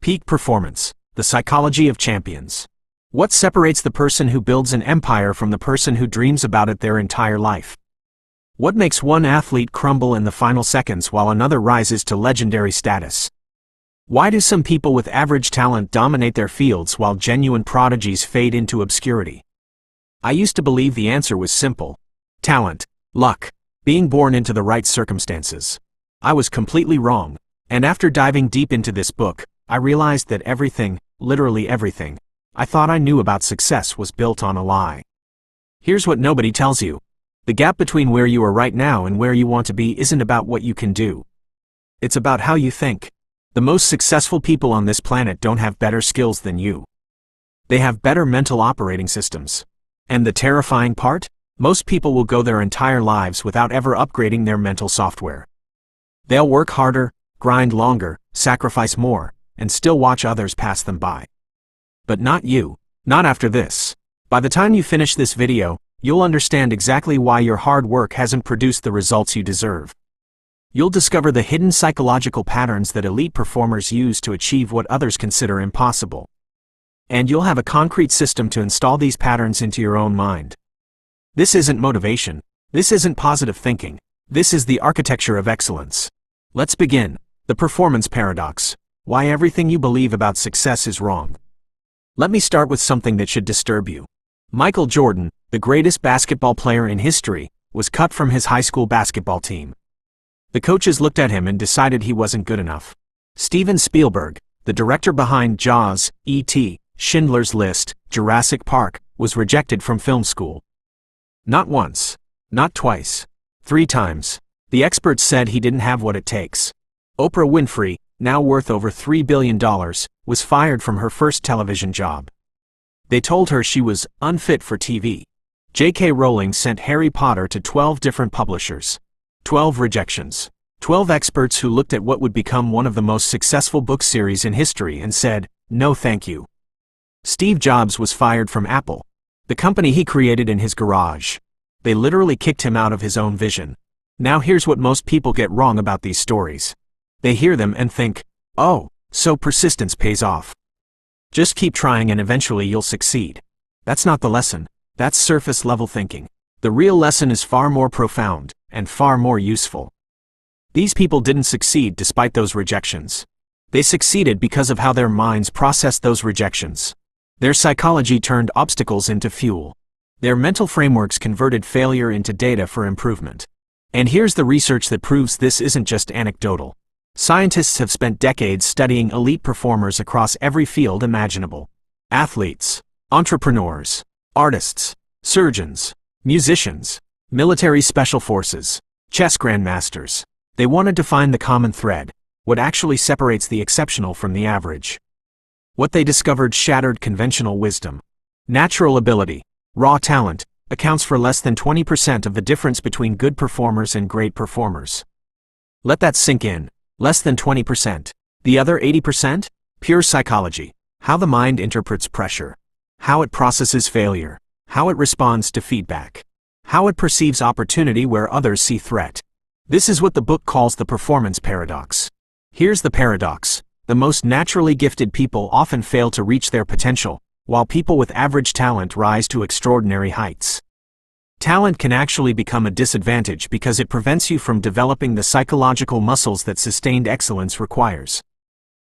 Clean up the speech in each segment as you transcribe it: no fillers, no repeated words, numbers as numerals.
Peak performance, the psychology of champions. What separates the person who builds an empire from the person who dreams about it their entire life? What makes one athlete crumble in the final seconds while another rises to legendary status? Why do some people with average talent dominate their fields while genuine prodigies fade into obscurity? I used to believe the answer was simple. Talent, luck, being born into the right circumstances. I was completely wrong, and after diving deep into this book, I realized that everything, literally everything, I thought I knew about success was built on a lie. Here's what nobody tells you. The gap between where you are right now and where you want to be isn't about what you can do. It's about how you think. The most successful people on this planet don't have better skills than you. They have better mental operating systems. And the terrifying part? Most people will go their entire lives without ever upgrading their mental software. They'll work harder, grind longer, sacrifice more, and still watch others pass them by. But not you. Not after this. By the time you finish this video, you'll understand exactly why your hard work hasn't produced the results you deserve. You'll discover the hidden psychological patterns that elite performers use to achieve what others consider impossible. And you'll have a concrete system to install these patterns into your own mind. This isn't motivation. This isn't positive thinking. This is the architecture of excellence. Let's begin. The performance paradox. Why everything you believe about success is wrong. Let me start with something that should disturb you. Michael Jordan, the greatest basketball player in history, was cut from his high school basketball team. The coaches looked at him and decided he wasn't good enough. Steven Spielberg, the director behind Jaws, E.T., Schindler's List, Jurassic Park, was rejected from film school. Not once, not twice, 3 times. The experts said he didn't have what it takes. Oprah Winfrey, now worth over $3 billion, was fired from her first television job. They told her she was unfit for TV. J.K. Rowling sent Harry Potter to 12 different publishers. 12 rejections. 12 experts who looked at what would become one of the most successful book series in history and said, no thank you. Steve Jobs was fired from Apple, the company he created in his garage. They literally kicked him out of his own vision. Now here's what most people get wrong about these stories. They hear them and think, oh, so persistence pays off. Just keep trying and eventually you'll succeed. That's not the lesson. That's surface level thinking. The real lesson is far more profound and far more useful. These people didn't succeed despite those rejections. They succeeded because of how their minds processed those rejections. Their psychology turned obstacles into fuel. Their mental frameworks converted failure into data for improvement. And here's the research that proves this isn't just anecdotal. Scientists have spent decades studying elite performers across every field imaginable. Athletes, entrepreneurs, artists, surgeons, musicians, military special forces, chess grandmasters. They wanted to find the common thread, what actually separates the exceptional from the average. What they discovered shattered conventional wisdom. Natural ability, raw talent, accounts for less than 20% of the difference between good performers and great performers. Let that sink in. Less than 20%. The other 80%? Pure psychology. How the mind interprets pressure. How it processes failure. How it responds to feedback. How it perceives opportunity where others see threat. This is what the book calls the performance paradox. Here's the paradox. The most naturally gifted people often fail to reach their potential, while people with average talent rise to extraordinary heights. Talent can actually become a disadvantage because it prevents you from developing the psychological muscles that sustained excellence requires.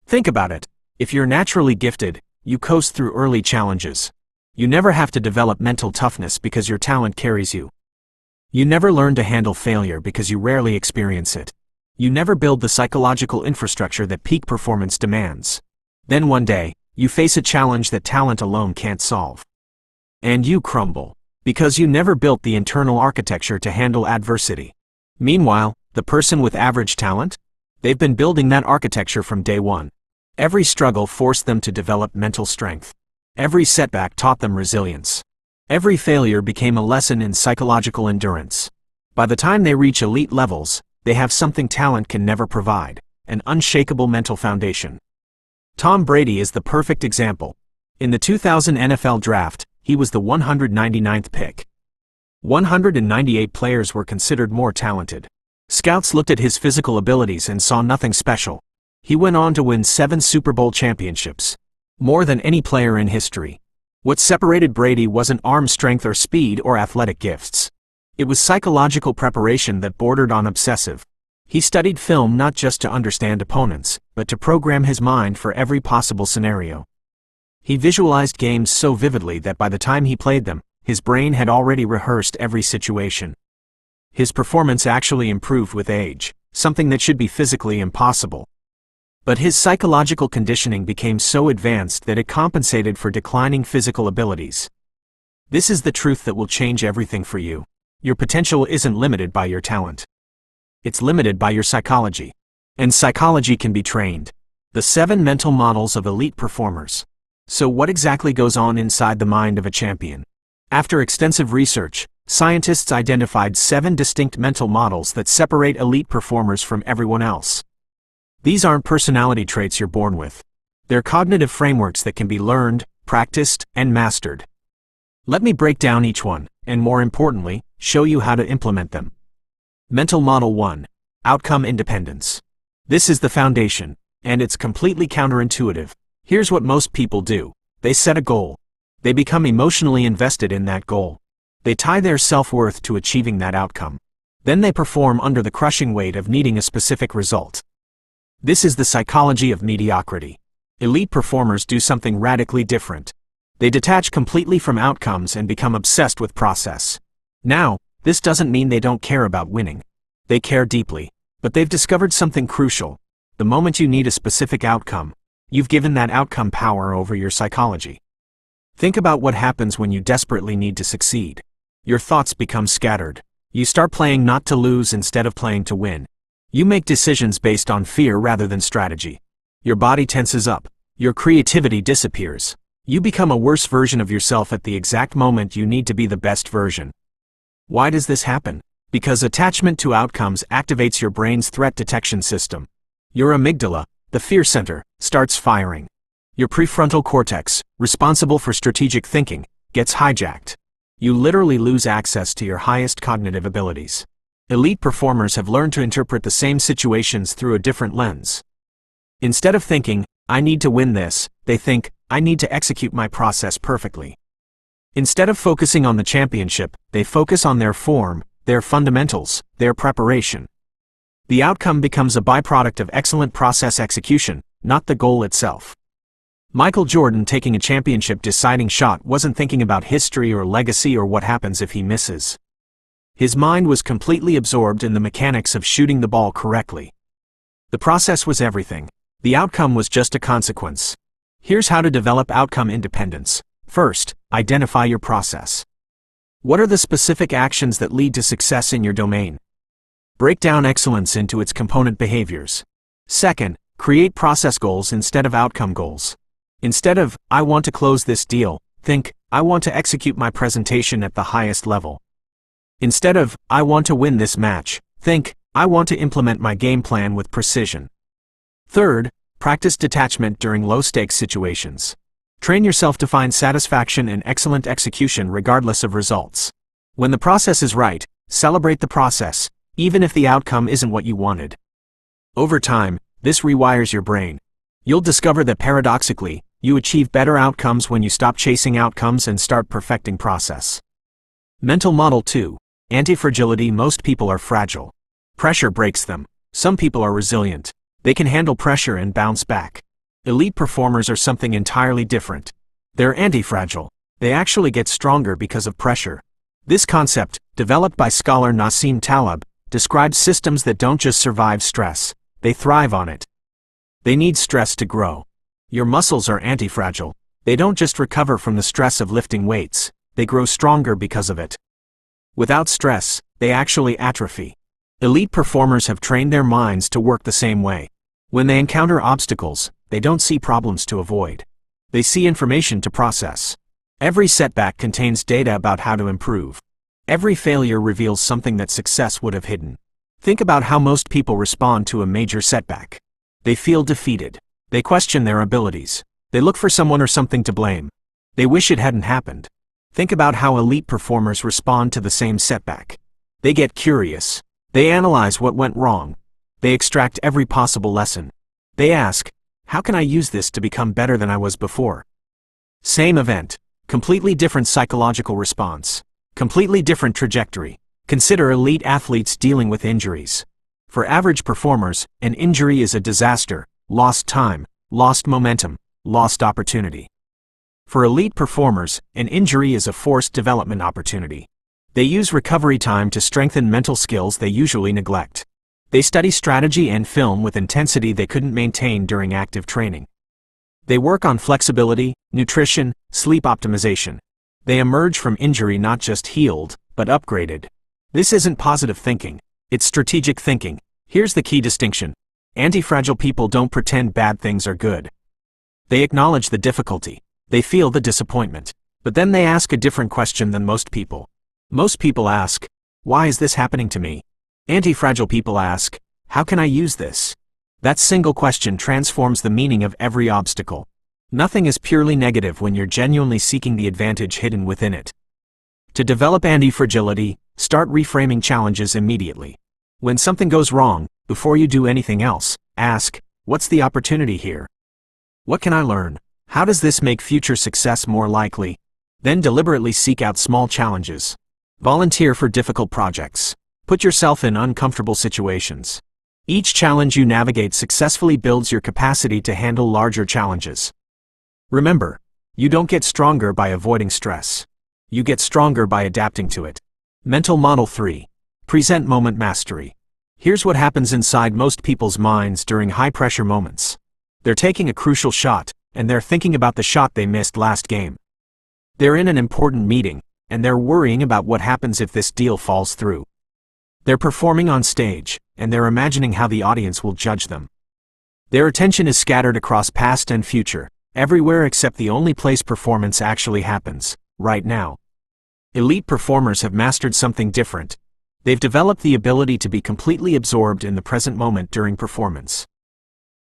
Think about it. If you're naturally gifted, you coast through early challenges. You never have to develop mental toughness because your talent carries you. You never learn to handle failure because you rarely experience it. You never build the psychological infrastructure that peak performance demands. Then one day, you face a challenge that talent alone can't solve. And you crumble, because you never built the internal architecture to handle adversity. Meanwhile, the person with average talent? They've been building that architecture from day one. Every struggle forced them to develop mental strength. Every setback taught them resilience. Every failure became a lesson in psychological endurance. By the time they reach elite levels, they have something talent can never provide, an unshakable mental foundation. Tom Brady is the perfect example. In the 2000 NFL Draft, he was the 199th pick. 198 players were considered more talented. Scouts looked at his physical abilities and saw nothing special. He went on to win 7 Super Bowl championships, more than any player in history. What separated Brady wasn't arm strength or speed or athletic gifts. It was psychological preparation that bordered on obsessive. He studied film not just to understand opponents, but to program his mind for every possible scenario. He visualized games so vividly that by the time he played them, his brain had already rehearsed every situation. His performance actually improved with age, something that should be physically impossible. But his psychological conditioning became so advanced that it compensated for declining physical abilities. This is the truth that will change everything for you. Your potential isn't limited by your talent. It's limited by your psychology. And psychology can be trained. The 7 mental models of elite performers. So what exactly goes on inside the mind of a champion? After extensive research, scientists identified 7 distinct mental models that separate elite performers from everyone else. These aren't personality traits you're born with. They're cognitive frameworks that can be learned, practiced, and mastered. Let me break down each one, and more importantly, show you how to implement them. Mental Model 1. Outcome Independence. This is the foundation, and it's completely counterintuitive. Here's what most people do. They set a goal. They become emotionally invested in that goal. They tie their self-worth to achieving that outcome. Then they perform under the crushing weight of needing a specific result. This is the psychology of mediocrity. Elite performers do something radically different. They detach completely from outcomes and become obsessed with process. Now, this doesn't mean they don't care about winning. They care deeply, but they've discovered something crucial. The moment you need a specific outcome, you've given that outcome power over your psychology. Think about what happens when you desperately need to succeed. Your thoughts become scattered. You start playing not to lose instead of playing to win. You make decisions based on fear rather than strategy. Your body tenses up. Your creativity disappears. You become a worse version of yourself at the exact moment you need to be the best version. Why does this happen? Because attachment to outcomes activates your brain's threat detection system. Your amygdala, the fear center, starts firing. Your prefrontal cortex, responsible for strategic thinking, gets hijacked. You literally lose access to your highest cognitive abilities. Elite performers have learned to interpret the same situations through a different lens. Instead of thinking, I need to win this, they think, I need to execute my process perfectly. Instead of focusing on the championship, they focus on their form, their fundamentals, their preparation. The outcome becomes a byproduct of excellent process execution, not the goal itself. Michael Jordan taking a championship deciding shot wasn't thinking about history or legacy or what happens if he misses. His mind was completely absorbed in the mechanics of shooting the ball correctly. The process was everything. The outcome was just a consequence. Here's how to develop outcome independence. First, identify your process. What are the specific actions that lead to success in your domain? Break down excellence into its component behaviors. Second, create process goals instead of outcome goals. Instead of, I want to close this deal, think, I want to execute my presentation at the highest level. Instead of, I want to win this match, think, I want to implement my game plan with precision. Third, practice detachment during low-stakes situations. Train yourself to find satisfaction in excellent execution regardless of results. When the process is right, celebrate the process, even if the outcome isn't what you wanted. Over time, this rewires your brain. You'll discover that paradoxically, you achieve better outcomes when you stop chasing outcomes and start perfecting process. Mental Model 2. Anti-fragility. Most people are fragile. Pressure breaks them. Some people are resilient. They can handle pressure and bounce back. Elite performers are something entirely different. They're anti-fragile. They actually get stronger because of pressure. This concept, developed by scholar Nassim Taleb, describes systems that don't just survive stress, they thrive on it. They need stress to grow. Your muscles are anti-fragile. They don't just recover from the stress of lifting weights, they grow stronger because of it. Without stress, they actually atrophy. Elite performers have trained their minds to work the same way. When they encounter obstacles, they don't see problems to avoid. They see information to process. Every setback contains data about how to improve. Every failure reveals something that success would have hidden. Think about how most people respond to a major setback. They feel defeated. They question their abilities. They look for someone or something to blame. They wish it hadn't happened. Think about how elite performers respond to the same setback. They get curious. They analyze what went wrong. They extract every possible lesson. They ask, how can I use this to become better than I was before? Same event, completely different psychological response, completely different trajectory. Consider elite athletes dealing with injuries. For average performers, an injury is a disaster, lost time, lost momentum, lost opportunity. For elite performers, an injury is a forced development opportunity. They use recovery time to strengthen mental skills they usually neglect. They study strategy and film with intensity they couldn't maintain during active training. They work on flexibility, nutrition, sleep optimization. They emerge from injury not just healed, but upgraded. This isn't positive thinking, it's strategic thinking. Here's the key distinction. Anti-fragile people don't pretend bad things are good. They acknowledge the difficulty. They feel the disappointment. But then they ask a different question than most people. Most people ask, why is this happening to me? Anti-fragile people ask, how can I use this? That single question transforms the meaning of every obstacle. Nothing is purely negative when you're genuinely seeking the advantage hidden within it. To develop anti-fragility, start reframing challenges immediately. When something goes wrong, before you do anything else, ask, what's the opportunity here? What can I learn? How does this make future success more likely? Then deliberately seek out small challenges. Volunteer for difficult projects. Put yourself in uncomfortable situations. Each challenge you navigate successfully builds your capacity to handle larger challenges. Remember, you don't get stronger by avoiding stress. You get stronger by adapting to it. Mental Model 3. Present Moment Mastery. Here's what happens inside most people's minds during high-pressure moments. They're taking a crucial shot, and they're thinking about the shot they missed last game. They're in an important meeting, and they're worrying about what happens if this deal falls through. They're performing on stage, and they're imagining how the audience will judge them. Their attention is scattered across past and future, everywhere except the only place performance actually happens, right now. Elite performers have mastered something different. They've developed the ability to be completely absorbed in the present moment during performance.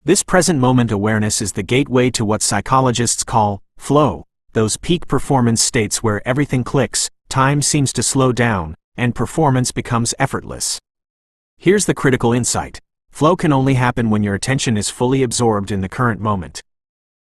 This present moment awareness is the gateway to what psychologists call flow, those peak performance states where everything clicks, time seems to slow down, and performance becomes effortless. Here's the critical insight. Flow can only happen when your attention is fully absorbed in the current moment.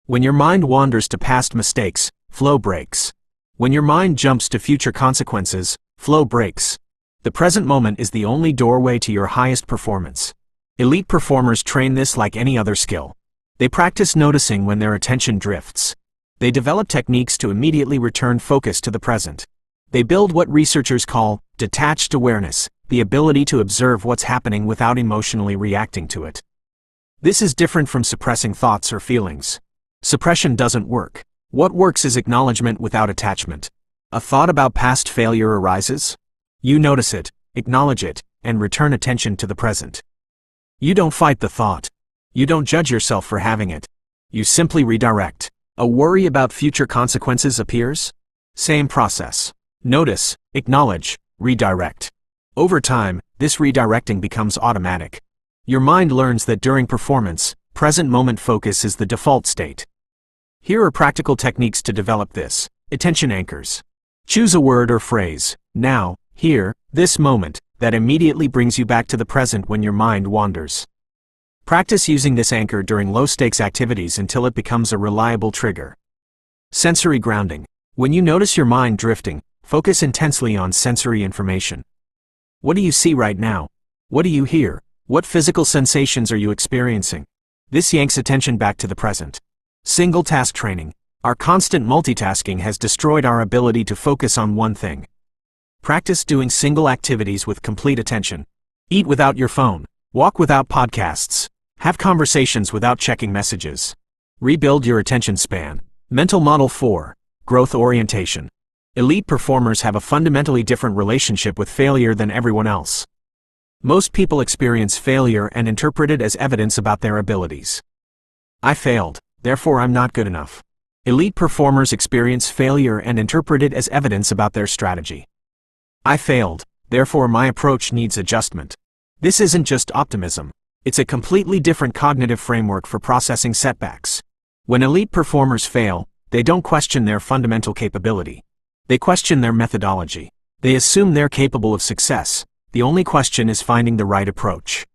When your mind wanders to past mistakes, flow breaks. When your mind jumps to future consequences, flow breaks. The present moment is the only doorway to your highest performance. Elite performers train this like any other skill. They practice noticing when their attention drifts. They develop techniques to immediately return focus to the present. They build what researchers call detached awareness, the ability to observe what's happening without emotionally reacting to it. This is different from suppressing thoughts or feelings. Suppression doesn't work. What works is acknowledgement without attachment. A thought about past failure arises. You notice it, acknowledge it, and return attention to the present. You don't fight the thought. You don't judge yourself for having it. You simply redirect. A worry about future consequences appears? Same process. Notice, acknowledge, redirect. Over time, this redirecting becomes automatic. Your mind learns that during performance, present moment focus is the default state. Here are practical techniques to develop this. Attention anchors. Choose a word or phrase, now, here, this moment, that immediately brings you back to the present when your mind wanders. Practice using this anchor during low-stakes activities until it becomes a reliable trigger. Sensory grounding. When you notice your mind drifting, focus intensely on sensory information. What do you see right now? What do you hear? What physical sensations are you experiencing? This yanks attention back to the present. Single task training. Our constant multitasking has destroyed our ability to focus on one thing. Practice doing single activities with complete attention. Eat without your phone. Walk without podcasts. Have conversations without checking messages. Rebuild your attention span. Mental Model 4. Growth orientation. Elite performers have a fundamentally different relationship with failure than everyone else. Most people experience failure and interpret it as evidence about their abilities. I failed, therefore I'm not good enough. Elite performers experience failure and interpret it as evidence about their strategy. I failed, therefore my approach needs adjustment. This isn't just optimism. It's a completely different cognitive framework for processing setbacks. When elite performers fail, they don't question their fundamental capability. They question their methodology. They assume they're capable of success. The only question is finding the right approach.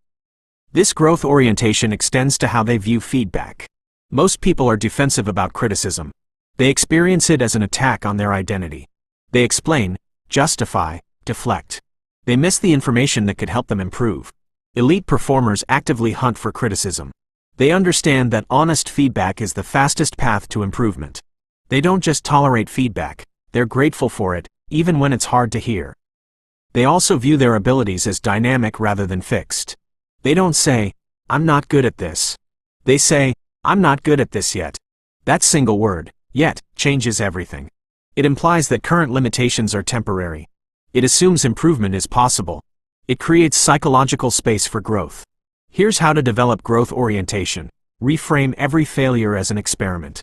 This growth orientation extends to how they view feedback. Most people are defensive about criticism. They experience it as an attack on their identity. They explain, justify, deflect. They miss the information that could help them improve. Elite performers actively hunt for criticism. They understand that honest feedback is the fastest path to improvement. They don't just tolerate feedback, they're grateful for it, even when it's hard to hear. They also view their abilities as dynamic rather than fixed. They don't say, "I'm not good at this." They say, "I'm not good at this yet." That single word, "yet," changes everything. It implies that current limitations are temporary. It assumes improvement is possible. It creates psychological space for growth. Here's how to develop growth orientation. Reframe every failure as an experiment.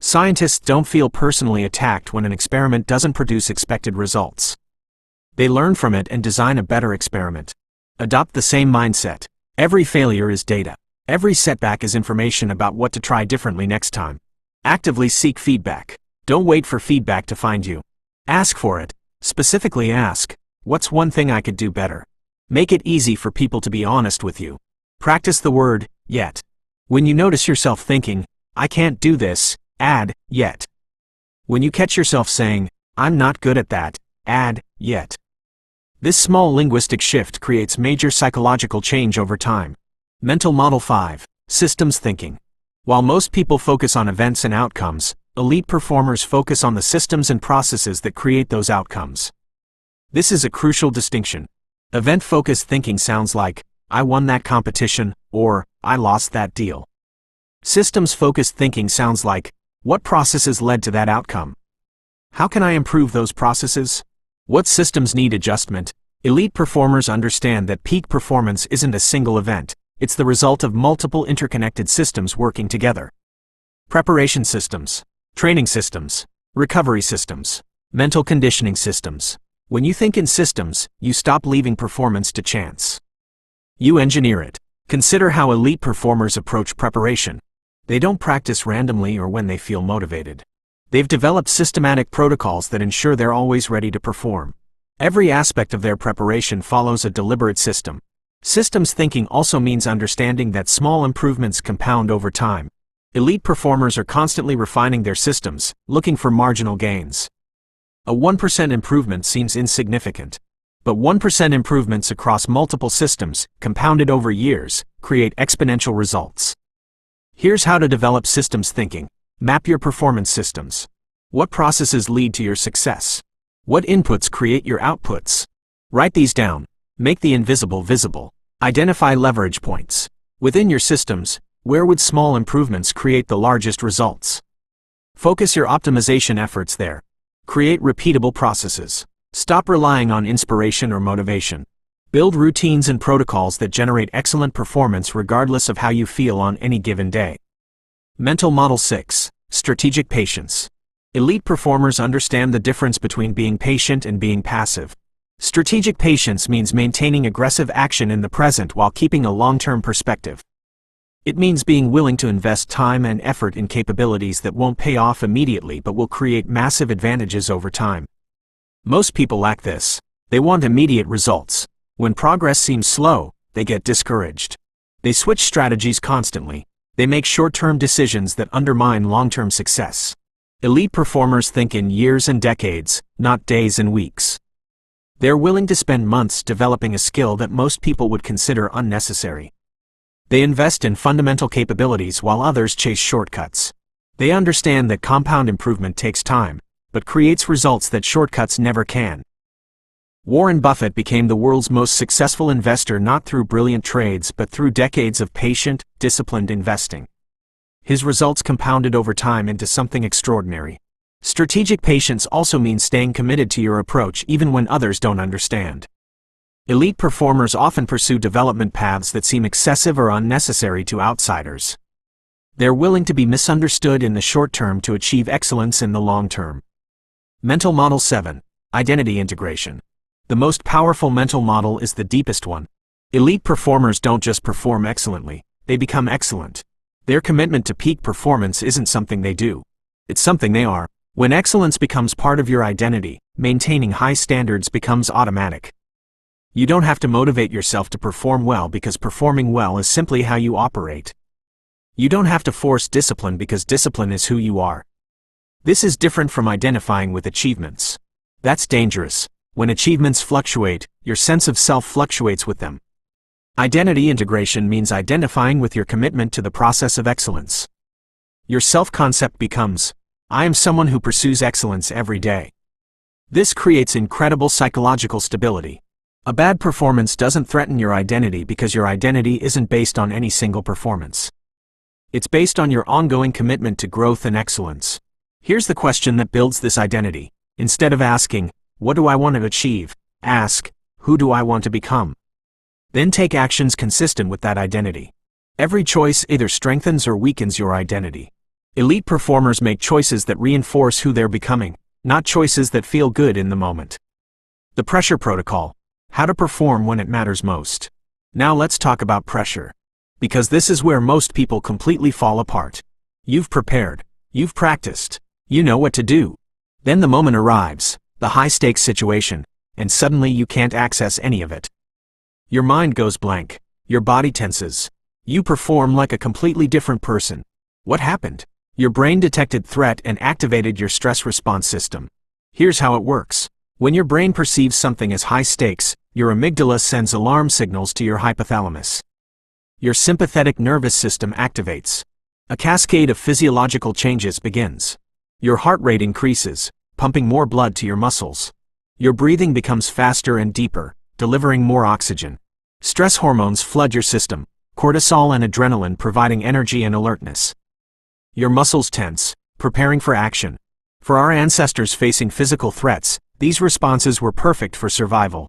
Scientists don't feel personally attacked when an experiment doesn't produce expected results. They learn from it and design a better experiment. Adopt the same mindset. Every failure is data. Every setback is information about what to try differently next time. Actively seek feedback. Don't wait for feedback to find you. Ask for it. Specifically ask, "What's one thing I could do better?" Make it easy for people to be honest with you. Practice the word, "yet." When you notice yourself thinking, "I can't do this," add, "yet." When you catch yourself saying, "I'm not good at that," add, "yet." This small linguistic shift creates major psychological change over time. Mental Model 5, Systems Thinking. While most people focus on events and outcomes, elite performers focus on the systems and processes that create those outcomes. This is a crucial distinction. Event-focused thinking sounds like, "I won that competition," or "I lost that deal." Systems-focused thinking sounds like, "What processes led to that outcome? How can I improve those processes? What systems need adjustment?" Elite performers understand that peak performance isn't a single event, it's the result of multiple interconnected systems working together. Preparation systems, training systems, recovery systems, mental conditioning systems. When you think in systems, you stop leaving performance to chance. You engineer it. Consider how elite performers approach preparation. They don't practice randomly or when they feel motivated. They've developed systematic protocols that ensure they're always ready to perform. Every aspect of their preparation follows a deliberate system. Systems thinking also means understanding that small improvements compound over time. Elite performers are constantly refining their systems, looking for marginal gains. A 1% improvement seems insignificant. But 1% improvements across multiple systems, compounded over years, create exponential results. Here's how to develop systems thinking. Map your performance systems. What processes lead to your success? What inputs create your outputs? Write these down. Make the invisible visible. Identify leverage points. Within your systems, where would small improvements create the largest results? Focus your optimization efforts there. Create repeatable processes. Stop relying on inspiration or motivation. Build routines and protocols that generate excellent performance regardless of how you feel on any given day. Mental Model 6, Strategic Patience. Elite performers understand the difference between being patient and being passive. Strategic patience means maintaining aggressive action in the present while keeping a long-term perspective. It means being willing to invest time and effort in capabilities that won't pay off immediately but will create massive advantages over time. Most people lack this. They want immediate results. When progress seems slow, they get discouraged. They switch strategies constantly. They make short-term decisions that undermine long-term success. Elite performers think in years and decades, not days and weeks. They're willing to spend months developing a skill that most people would consider unnecessary. They invest in fundamental capabilities while others chase shortcuts. They understand that compound improvement takes time, but creates results that shortcuts never can. Warren Buffett became the world's most successful investor not through brilliant trades but through decades of patient, disciplined investing. His results compounded over time into something extraordinary. Strategic patience also means staying committed to your approach even when others don't understand. Elite performers often pursue development paths that seem excessive or unnecessary to outsiders. They're willing to be misunderstood in the short term to achieve excellence in the long term. Mental Model 7, Identity Integration. The most powerful mental model is the deepest one. Elite performers don't just perform excellently, they become excellent. Their commitment to peak performance isn't something they do. It's something they are. When excellence becomes part of your identity, maintaining high standards becomes automatic. You don't have to motivate yourself to perform well because performing well is simply how you operate. You don't have to force discipline because discipline is who you are. This is different from identifying with achievements. That's dangerous. When achievements fluctuate, your sense of self fluctuates with them. Identity integration means identifying with your commitment to the process of excellence. Your self-concept becomes, I am someone who pursues excellence every day. This creates incredible psychological stability. A bad performance doesn't threaten your identity because your identity isn't based on any single performance. It's based on your ongoing commitment to growth and excellence. Here's the question that builds this identity. Instead of asking, what do I want to achieve? Ask, who do I want to become? Then take actions consistent with that identity. Every choice either strengthens or weakens your identity. Elite performers make choices that reinforce who they're becoming, not choices that feel good in the moment. The pressure protocol. How to perform when it matters most. Now let's talk about pressure. Because this is where most people completely fall apart. You've prepared. You've practiced. You know what to do. Then the moment arrives, the high-stakes situation, and suddenly you can't access any of it. Your mind goes blank. Your body tenses. You perform like a completely different person. What happened? Your brain detected threat and activated your stress response system. Here's how it works. When your brain perceives something as high stakes, your amygdala sends alarm signals to your hypothalamus. Your sympathetic nervous system activates. A cascade of physiological changes begins. Your heart rate increases, pumping more blood to your muscles. Your breathing becomes faster and deeper, delivering more oxygen. Stress hormones flood your system, cortisol and adrenaline providing energy and alertness. Your muscles tense, preparing for action. For our ancestors facing physical threats, these responses were perfect for survival.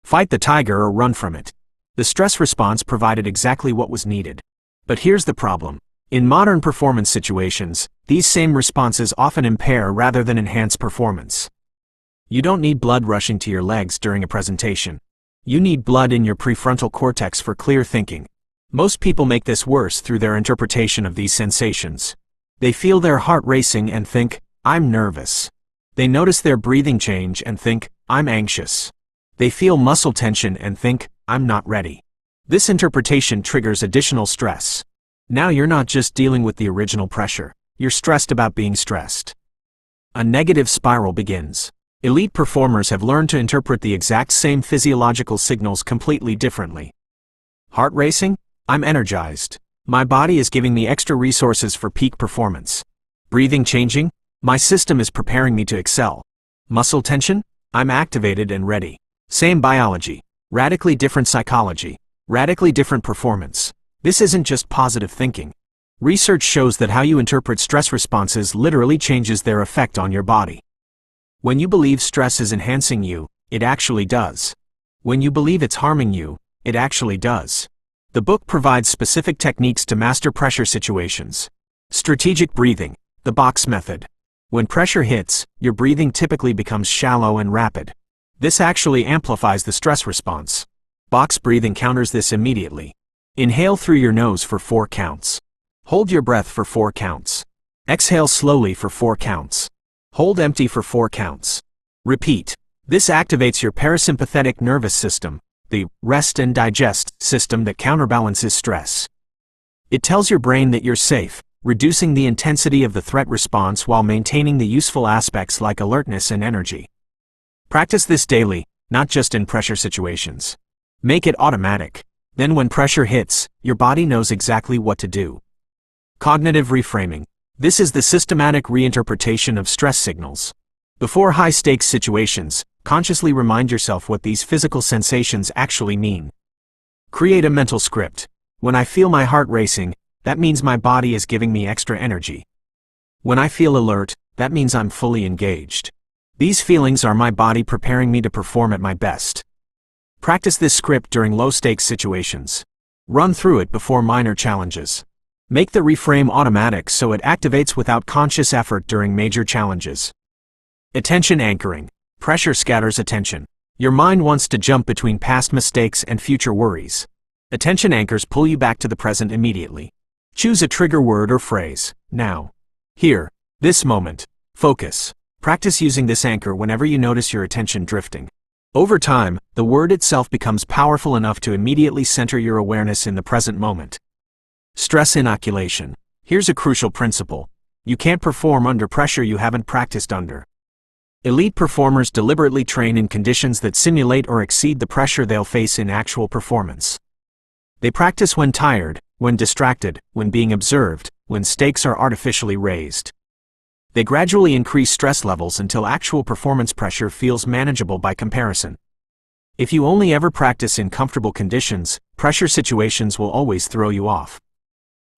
Fight the tiger or run from it. The stress response provided exactly what was needed. But here's the problem. In modern performance situations, these same responses often impair rather than enhance performance. You don't need blood rushing to your legs during a presentation. You need blood in your prefrontal cortex for clear thinking. Most people make this worse through their interpretation of these sensations. They feel their heart racing and think, I'm nervous. They notice their breathing change and think, I'm anxious. They feel muscle tension and think, I'm not ready. This interpretation triggers additional stress. Now you're not just dealing with the original pressure, you're stressed about being stressed. A negative spiral begins. Elite performers have learned to interpret the exact same physiological signals completely differently. Heart racing? I'm energized. My body is giving me extra resources for peak performance. Breathing changing? My system is preparing me to excel. Muscle tension? I'm activated and ready. Same biology. Radically different psychology. Radically different performance. This isn't just positive thinking. Research shows that how you interpret stress responses literally changes their effect on your body. When you believe stress is enhancing you, it actually does. When you believe it's harming you, it actually does. The book provides specific techniques to master pressure situations. Strategic breathing, the box method. When pressure hits, your breathing typically becomes shallow and rapid. This actually amplifies the stress response. Box breathing counters this immediately. Inhale through your nose for 4 counts. Hold your breath for 4 counts. Exhale slowly for 4 counts. Hold empty for 4 counts. Repeat. This activates your parasympathetic nervous system, the rest and digest system that counterbalances stress. It tells your brain that you're safe, reducing the intensity of the threat response while maintaining the useful aspects like alertness and energy. Practice this daily, not just in pressure situations. Make it automatic. Then when pressure hits, your body knows exactly what to do. Cognitive reframing. This is the systematic reinterpretation of stress signals. Before high-stakes situations, consciously remind yourself what these physical sensations actually mean. Create a mental script. When I feel my heart racing, that means my body is giving me extra energy. When I feel alert, that means I'm fully engaged. These feelings are my body preparing me to perform at my best. Practice this script during low-stakes situations. Run through it before minor challenges. Make the reframe automatic so it activates without conscious effort during major challenges. Attention anchoring. Pressure scatters attention. Your mind wants to jump between past mistakes and future worries. Attention anchors pull you back to the present immediately. Choose a trigger word or phrase. Now. Here. This moment. Focus. Practice using this anchor whenever you notice your attention drifting. Over time, the word itself becomes powerful enough to immediately center your awareness in the present moment. Stress inoculation. Here's a crucial principle. You can't perform under pressure you haven't practiced under. Elite performers deliberately train in conditions that simulate or exceed the pressure they'll face in actual performance. They practice when tired, when distracted, when being observed, when stakes are artificially raised. They gradually increase stress levels until actual performance pressure feels manageable by comparison. If you only ever practice in comfortable conditions, pressure situations will always throw you off.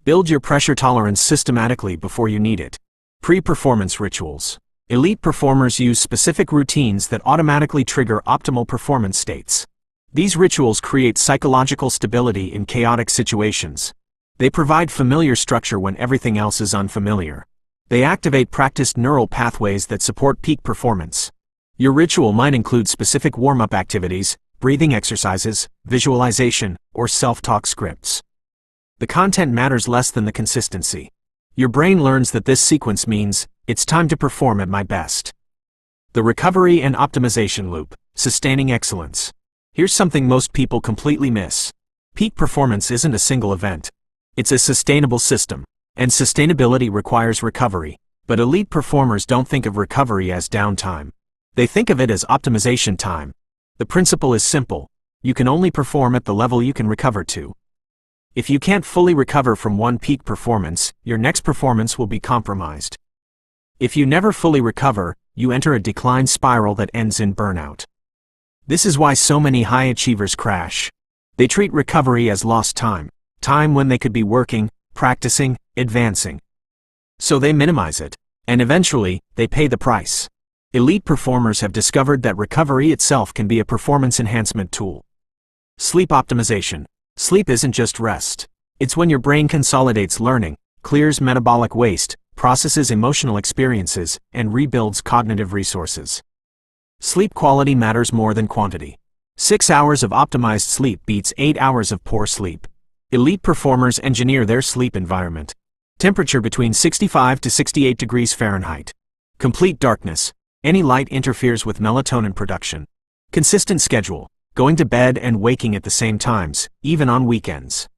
Build your pressure tolerance systematically before you need it. Pre-performance rituals. Elite performers use specific routines that automatically trigger optimal performance states. These rituals create psychological stability in chaotic situations. They provide familiar structure when everything else is unfamiliar. They activate practiced neural pathways that support peak performance. Your ritual might include specific warm-up activities, breathing exercises, visualization, or self-talk scripts. The content matters less than the consistency. Your brain learns that this sequence means, it's time to perform at my best. The recovery and optimization loop, sustaining excellence. Here's something most people completely miss. Peak performance isn't a single event. It's a sustainable system. And sustainability requires recovery. But elite performers don't think of recovery as downtime. They think of it as optimization time. The principle is simple. You can only perform at the level you can recover to. If you can't fully recover from one peak performance, your next performance will be compromised. If you never fully recover, you enter a decline spiral that ends in burnout. This is why so many high achievers crash. They treat recovery as lost time, time when they could be working, practicing, advancing. So they minimize it, and eventually, they pay the price. Elite performers have discovered that recovery itself can be a performance enhancement tool. Sleep optimization. Sleep isn't just rest. It's when your brain consolidates learning, clears metabolic waste, processes emotional experiences, and rebuilds cognitive resources. Sleep quality matters more than quantity. 6 hours of optimized sleep beats 8 hours of poor sleep. Elite performers engineer their sleep environment. Temperature between 65 to 68 degrees Fahrenheit. Complete darkness. Any light interferes with melatonin production. Consistent schedule. Going to bed and waking at the same times, even on weekends.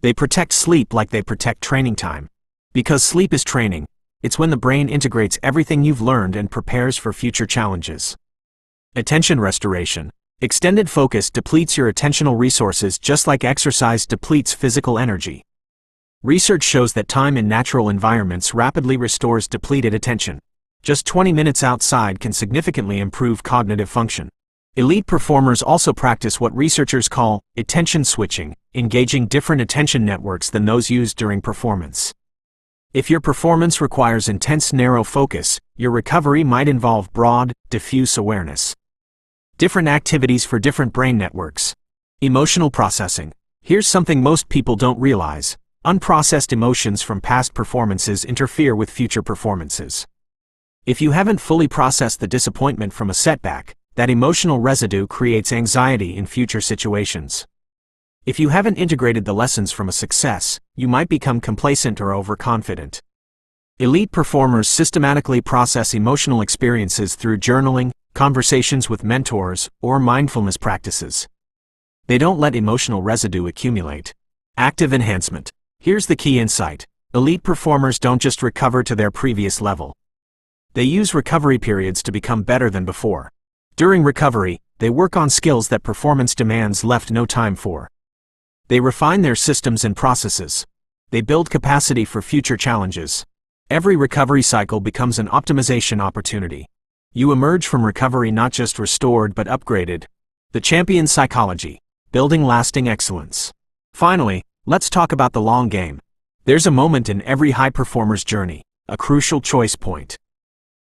They protect sleep like they protect training time. Because sleep is training, it's when the brain integrates everything you've learned and prepares for future challenges. Attention restoration. Extended focus depletes your attentional resources just like exercise depletes physical energy. Research shows that time in natural environments rapidly restores depleted attention. Just 20 minutes outside can significantly improve cognitive function. Elite performers also practice what researchers call attention switching, engaging different attention networks than those used during performance. If your performance requires intense narrow focus, your recovery might involve broad, diffuse awareness. Different activities for different brain networks. Emotional processing. Here's something most people don't realize. Unprocessed emotions from past performances interfere with future performances. If you haven't fully processed the disappointment from a setback, that emotional residue creates anxiety in future situations. If you haven't integrated the lessons from a success, you might become complacent or overconfident. Elite performers systematically process emotional experiences through journaling, conversations with mentors, or mindfulness practices. They don't let emotional residue accumulate. Active enhancement. Here's the key insight. Elite performers don't just recover to their previous level. They use recovery periods to become better than before. During recovery, they work on skills that performance demands left no time for. They refine their systems and processes. They build capacity for future challenges. Every recovery cycle becomes an optimization opportunity. You emerge from recovery not just restored but upgraded. The champion psychology. Building lasting excellence. Finally, let's talk about the long game. There's a moment in every high performer's journey, a crucial choice point.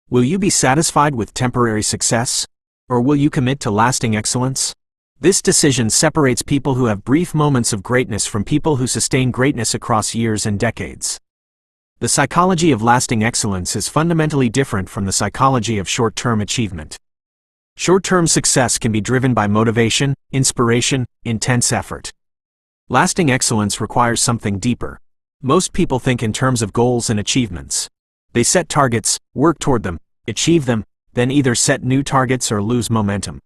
Will you be satisfied with temporary success? Or will you commit to lasting excellence? This decision separates people who have brief moments of greatness from people who sustain greatness across years and decades. The psychology of lasting excellence is fundamentally different from the psychology of short-term achievement. Short-term success can be driven by motivation, inspiration, intense effort. Lasting excellence requires something deeper. Most people think in terms of goals and achievements. They set targets, work toward them, achieve them, then either set new targets or lose momentum.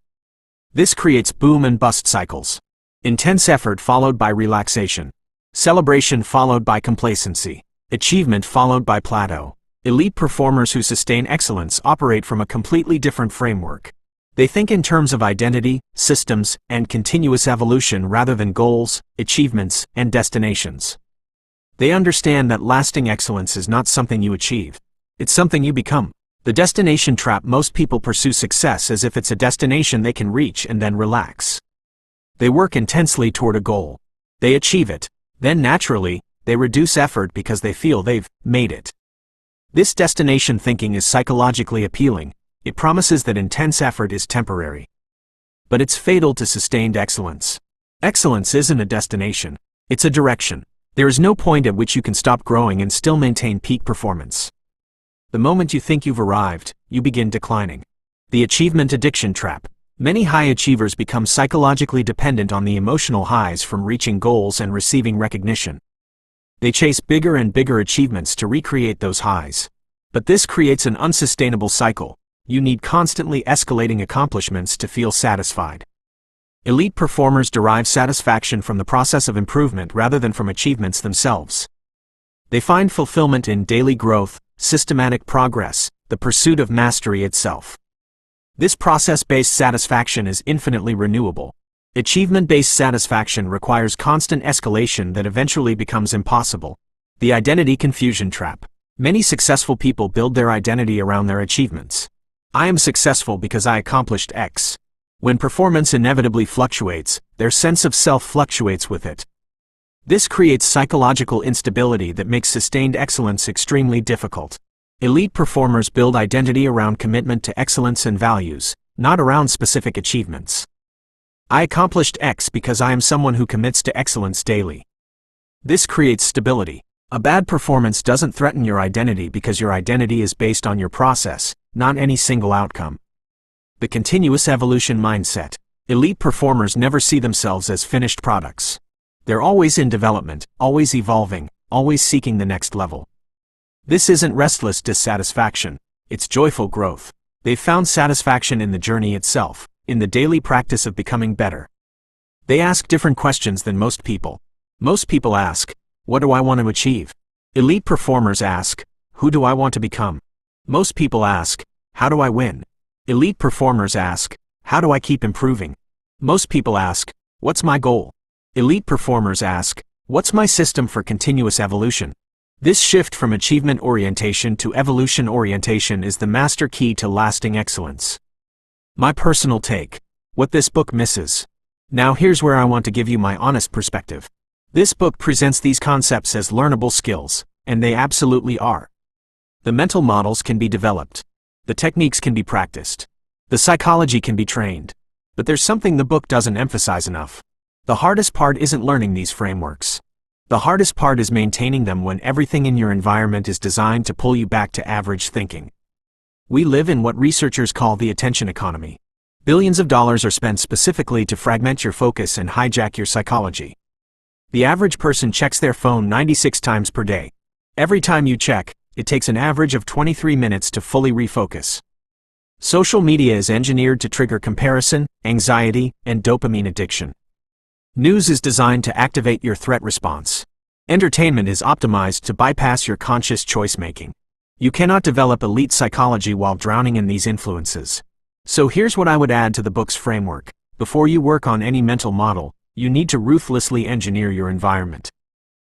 This creates boom and bust cycles. Intense effort followed by relaxation. Celebration followed by complacency. Achievement followed by plateau. Elite performers who sustain excellence operate from a completely different framework. They think in terms of identity, systems, and continuous evolution rather than goals, achievements, and destinations. They understand that lasting excellence is not something you achieve. It's something you become. The destination trap: most people pursue success as if it's a destination they can reach and then relax. They work intensely toward a goal. They achieve it. Then naturally, they reduce effort because they feel they've made it. This destination thinking is psychologically appealing. It promises that intense effort is temporary. But it's fatal to sustained excellence. Excellence isn't a destination. It's a direction. There is no point at which you can stop growing and still maintain peak performance. The moment you think you've arrived, you begin declining. The achievement addiction trap. Many high achievers become psychologically dependent on the emotional highs from reaching goals and receiving recognition. They chase bigger and bigger achievements to recreate those highs. But this creates an unsustainable cycle. You need constantly escalating accomplishments to feel satisfied. Elite performers derive satisfaction from the process of improvement rather than from achievements themselves. They find fulfillment in daily growth, systematic progress, the pursuit of mastery itself. This process-based satisfaction is infinitely renewable. Achievement-based satisfaction requires constant escalation that eventually becomes impossible. The identity confusion trap. Many successful people build their identity around their achievements. I am successful because I accomplished X. When performance inevitably fluctuates, their sense of self fluctuates with it. This creates psychological instability that makes sustained excellence extremely difficult. Elite performers build identity around commitment to excellence and values, not around specific achievements. I accomplished X because I am someone who commits to excellence daily. This creates stability. A bad performance doesn't threaten your identity because your identity is based on your process, not any single outcome. The continuous evolution mindset. Elite performers never see themselves as finished products. They're always in development, always evolving, always seeking the next level. This isn't restless dissatisfaction, it's joyful growth. They've found satisfaction in the journey itself, in the daily practice of becoming better. They ask different questions than most people. Most people ask, what do I want to achieve? Elite performers ask, who do I want to become? Most people ask, how do I win? Elite performers ask, how do I keep improving? Most people ask, what's my goal? Elite performers ask, what's my system for continuous evolution? This shift from achievement orientation to evolution orientation is the master key to lasting excellence. My personal take. What this book misses. Now here's where I want to give you my honest perspective. This book presents these concepts as learnable skills, and they absolutely are. The mental models can be developed. The techniques can be practiced. The psychology can be trained. But there's something the book doesn't emphasize enough. The hardest part isn't learning these frameworks. The hardest part is maintaining them when everything in your environment is designed to pull you back to average thinking. We live in what researchers call the attention economy. Billions of dollars are spent specifically to fragment your focus and hijack your psychology. The average person checks their phone 96 times per day. Every time you check, it takes an average of 23 minutes to fully refocus. Social media is engineered to trigger comparison, anxiety, and dopamine addiction. News is designed to activate your threat response. Entertainment is optimized to bypass your conscious choice-making. You cannot develop elite psychology while drowning in these influences. So here's what I would add to the book's framework. Before you work on any mental model, you need to ruthlessly engineer your environment.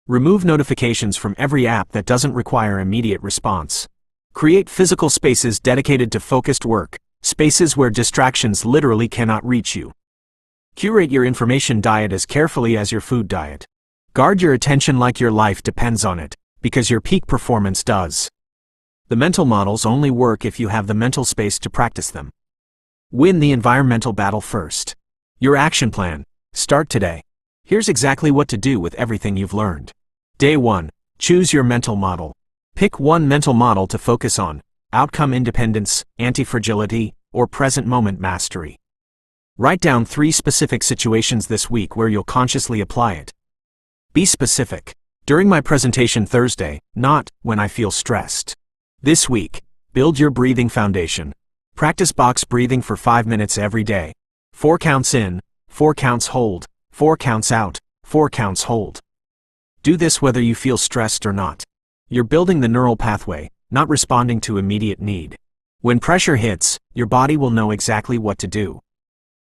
Remove notifications from every app that doesn't require immediate response. Create physical spaces dedicated to focused work, spaces where distractions literally cannot reach you. Curate your information diet as carefully as your food diet. Guard your attention like your life depends on it, because your peak performance does. The mental models only work if you have the mental space to practice them. Win the environmental battle first. Your action plan. Start today. Here's exactly what to do with everything you've learned. Day 1. Choose your mental model. Pick one mental model to focus on: outcome independence, anti-fragility, or present moment mastery. Write down 3 specific situations this week where you'll consciously apply it. Be specific. During my presentation Thursday, not when I feel stressed. This week, build your breathing foundation. Practice box breathing for 5 minutes every day. 4 counts in, 4 counts hold, 4 counts out, 4 counts hold. Do this whether you feel stressed or not. You're building the neural pathway, not responding to immediate need. When pressure hits, your body will know exactly what to do.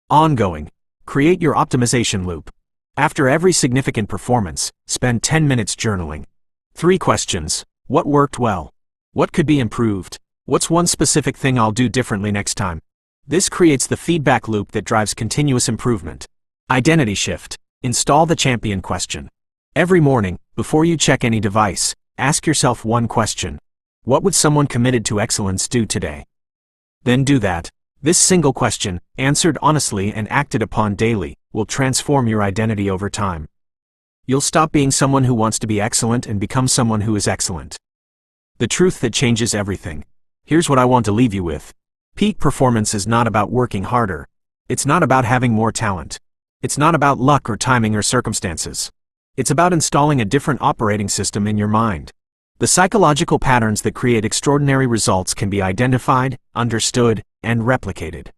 Ongoing. Create your optimization loop. After every significant performance, spend 10 minutes journaling. 3 questions. What worked well? What could be improved? What's one specific thing I'll do differently next time? This creates the feedback loop that drives continuous improvement. Identity shift. Install the champion question. Every morning, before you check any device, ask yourself one question. What would someone committed to excellence do today? Then do that. This single question, answered honestly and acted upon daily, will transform your identity over time. You'll stop being someone who wants to be excellent and become someone who is excellent. The truth that changes everything. Here's what I want to leave you with. Peak performance is not about working harder. It's not about having more talent. It's not about luck or timing or circumstances. It's about installing a different operating system in your mind. The psychological patterns that create extraordinary results can be identified, understood, and replicated.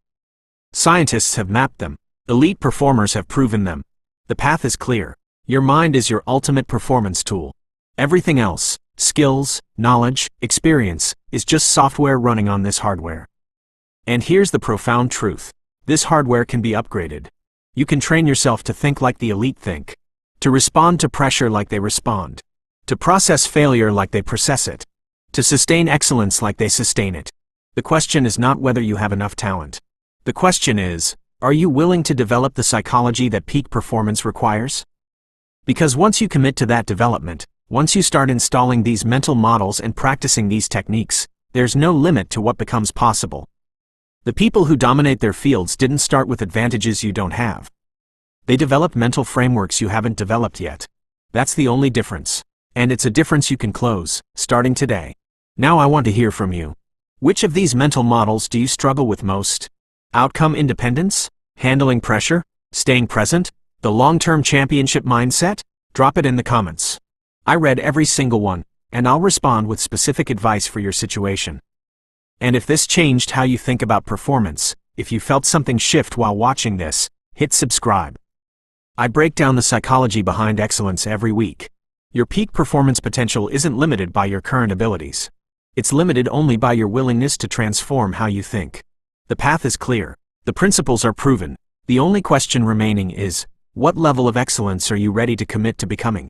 Scientists have mapped them. Elite performers have proven them. The path is clear. Your mind is your ultimate performance tool. Everything else, skills, knowledge, experience, is just software running on this hardware. And here's the profound truth. This hardware can be upgraded. You can train yourself to think like the elite think. To respond to pressure like they respond. To process failure like they process it. To sustain excellence like they sustain it. The question is not whether you have enough talent. The question is, are you willing to develop the psychology that peak performance requires? Because once you commit to that development, once you start installing these mental models and practicing these techniques, there's no limit to what becomes possible. The people who dominate their fields didn't start with advantages you don't have. They developed mental frameworks you haven't developed yet. That's the only difference. And it's a difference you can close, starting today. Now I want to hear from you. Which of these mental models do you struggle with most? Outcome independence? Handling pressure? Staying present? The long-term championship mindset? Drop it in the comments. I read every single one, and I'll respond with specific advice for your situation. And if this changed how you think about performance, if you felt something shift while watching this, hit subscribe. I break down the psychology behind excellence every week. Your peak performance potential isn't limited by your current abilities. It's limited only by your willingness to transform how you think. The path is clear. The principles are proven. The only question remaining is, what level of excellence are you ready to commit to becoming?